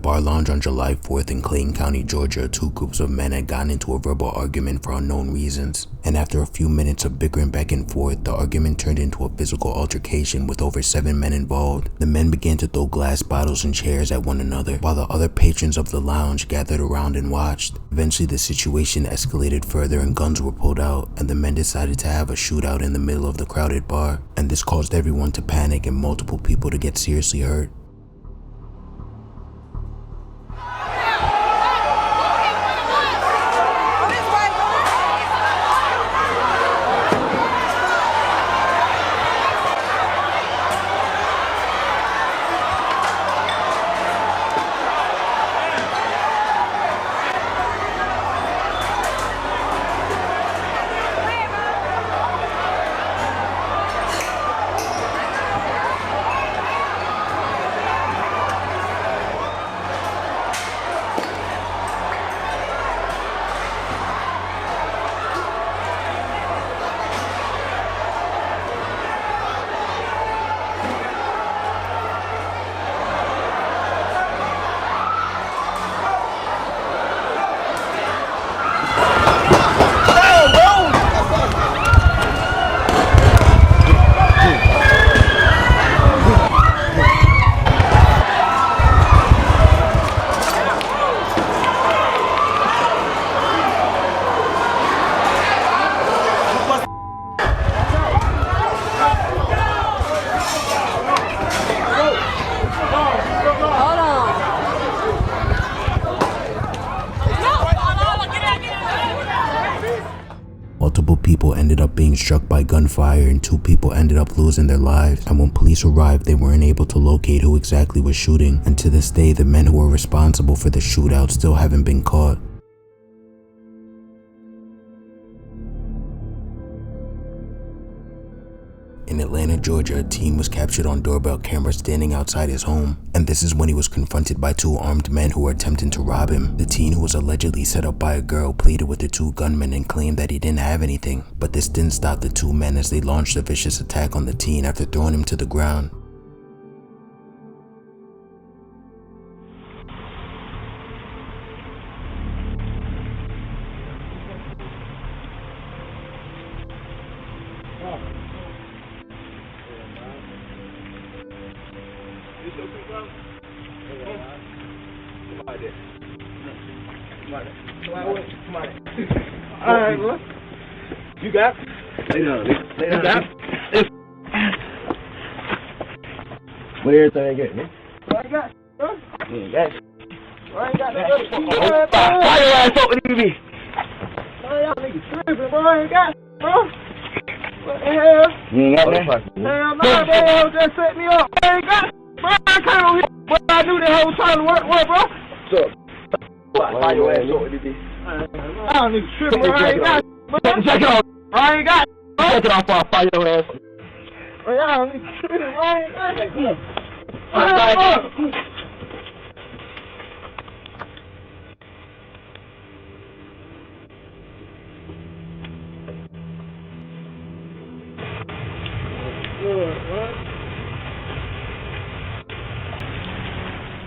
bar lounge on July 4th in Clayton County, Georgia, two groups of men had gotten into a verbal argument for unknown reasons. And after a few minutes of bickering back and forth, the argument turned into a physical altercation with over 7 men involved. The men began to throw glass bottles and chairs at one another, while the other patrons of the lounge gathered around and watched. Eventually, the situation escalated further and guns were pulled out, and the men decided to have a shootout in the middle of the crowded bar. And this caused everyone to panic and multiple people to get seriously hurt. Multiple people ended up being struck by gunfire and 2 people ended up losing their lives. And when police arrived, they weren't able to locate who exactly was shooting. And to this day, the men who were responsible for the shootout still haven't been caught. In Atlanta, Georgia, a teen was captured on doorbell camera standing outside his home. And this is when he was confronted by 2 armed men who were attempting to rob him. The teen, who was allegedly set up by a girl, pleaded with the 2 gunmen and claimed that he didn't have anything. But this didn't stop the 2 men as they launched a vicious attack on the teen after throwing him to the ground. Alright, bro. You got it. Lay down. You got it. What everything I get, man? What I got, bro? You ain't got it. I ain't got that. Why your ass up with me? Man, y'all niggas tripping, bro. I ain't got it, bro. What the hell? You ain't got that? Hell no, they just set me up. I ain't got it, bro. I came over here, but I knew that whole time to work, bro. What's up? Why your ass up with me? I don't need to trip, bro. I ain't got it, bro. Check it off. I ain't got it, bro. Check it off before I fire your ass. Bro, y'all need to trip, bro. I ain't got it.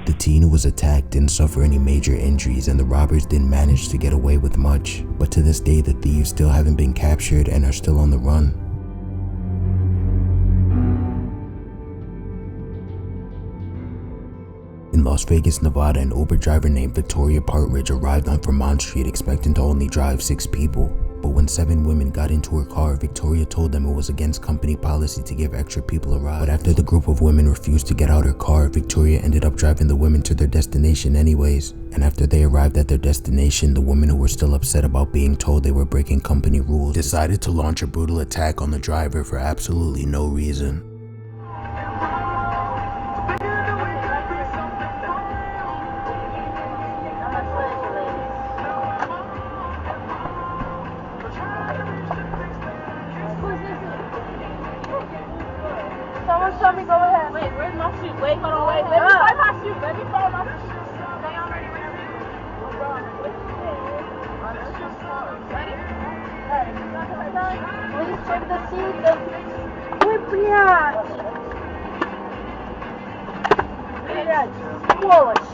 The teen who was attacked didn't suffer any major injuries and the robbers didn't manage to get away with much. But to this day, the thieves still haven't been captured and are still on the run. In Las Vegas, Nevada, an Uber driver named Victoria Partridge arrived on Vermont Street expecting to only drive 6 people. But when 7 women got into her car, Victoria told them it was against company policy to give extra people a ride. But after the group of women refused to get out her car, Victoria ended up driving the women to their destination anyways. And after they arrived at their destination, the women who were still upset about being told they were breaking company rules decided to launch a brutal attack on the driver for absolutely no reason. Someone show me, go ahead. Wait, where's my shoe? Wait, hold on, wait. Let me find my shoe. Let me find my shoe. Stay on ready, ready. Ready? Please check the seat. Выпрячь! Блять, сволочь!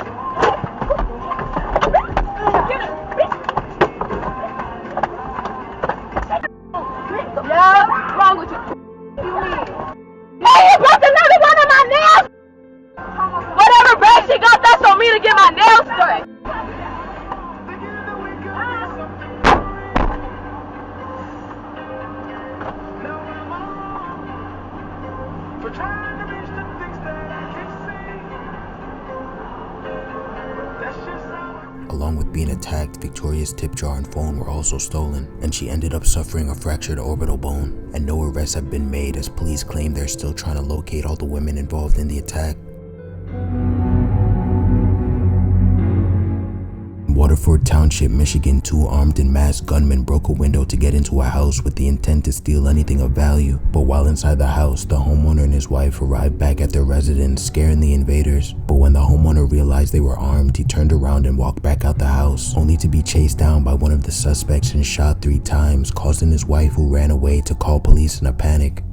Along with being attacked, Victoria's tip jar and phone were also stolen, and she ended up suffering a fractured orbital bone, and no arrests have been made as police claim they're still trying to locate all the women involved in the attack. Waterford Township, Michigan, 2 armed and masked gunmen broke a window to get into a house with the intent to steal anything of value. But while inside the house, the homeowner and his wife arrived back at their residence, scaring the invaders. But when the homeowner realized they were armed, he turned around and walked back out the house, only to be chased down by one of the suspects and shot 3 times, causing his wife, who ran away, to call police in a panic.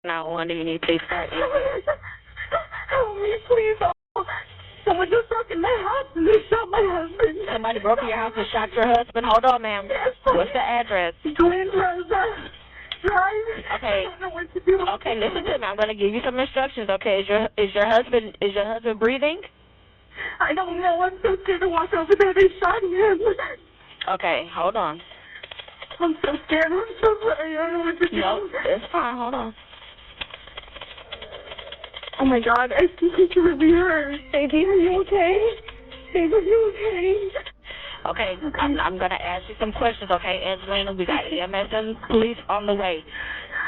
Now, when do you need to start? Help me, please. Someone just broke in my house and they shot my husband. Somebody broke in your house and shot your husband? Hold on, ma'am. What's the address? Glen Rosa Drive. Okay. I don't know what to do. Okay, listen to me. I'm gonna give you some instructions. Okay, is your husband breathing? I don't know. I'm so scared to walk over there. They shot him. Okay, hold on. I'm so scared. I'm so sorry. I don't know what to do. No, it's fine. Hold on. Oh my God, I think it's really hurt. Baby, are you okay? Baby, are you okay? Okay, I'm gonna ask you some questions, okay, Angelina? We got EMS and police on the way.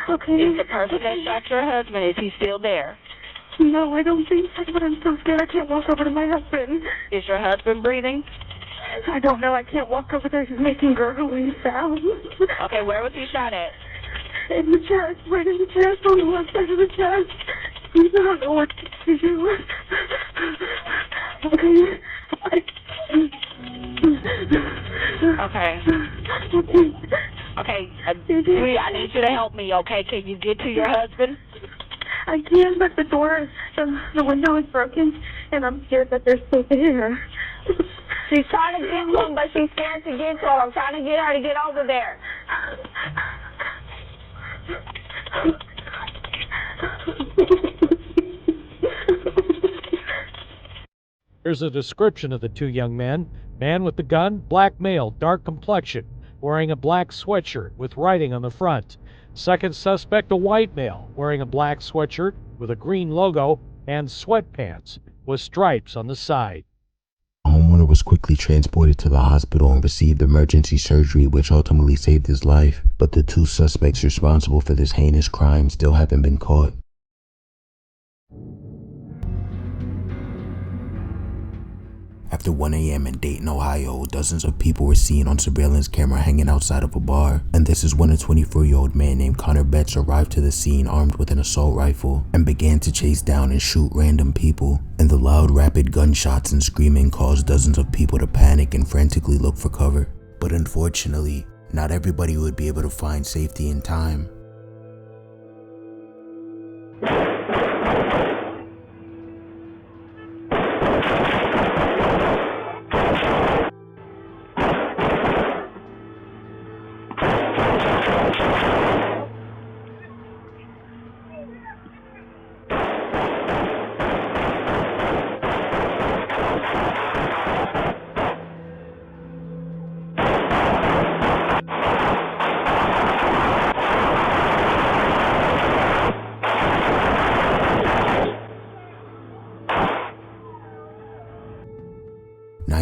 Okay. Is the person that shot your husband, is he still there? No, I don't think so, but I'm so scared I can't walk over to my husband. Is your husband breathing? I don't know, I can't walk over there. He's making gurgling sounds. Okay, where was he shot at? In the chest, right in the chest, on the left side of the chest. I don't know what to do. Okay. Okay, sweetie, I need you to help me, okay? Can you get to your husband? I can, but the window is broken, and I'm scared that they're still there. She's trying to get to him, but she's scared to get to him. I'm trying to get her to get over there. Here's a description of the 2 young men. Man with the gun, black male, dark complexion, wearing a black sweatshirt with writing on the front. Second suspect, a white male, wearing a black sweatshirt with a green logo and sweatpants with stripes on the side. The homeowner was quickly transported to the hospital and received emergency surgery, which ultimately saved his life. But the 2 suspects responsible for this heinous crime still haven't been caught. After 1 a.m. in Dayton, Ohio, dozens of people were seen on surveillance camera hanging outside of a bar. And this is when a 24-year-old man named Connor Betts arrived to the scene armed with an assault rifle and began to chase down and shoot random people. And the loud, rapid gunshots and screaming caused dozens of people to panic and frantically look for cover. But unfortunately, not everybody would be able to find safety in time.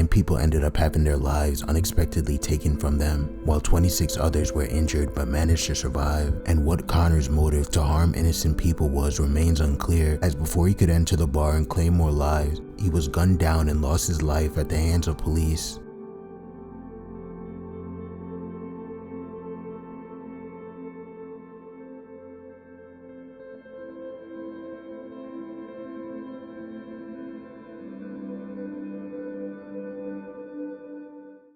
People ended up having their lives unexpectedly taken from them, while 26 others were injured but managed to survive. And what Connor's motive to harm innocent people was remains unclear, as before he could enter the bar and claim more lives, he was gunned down and lost his life at the hands of police.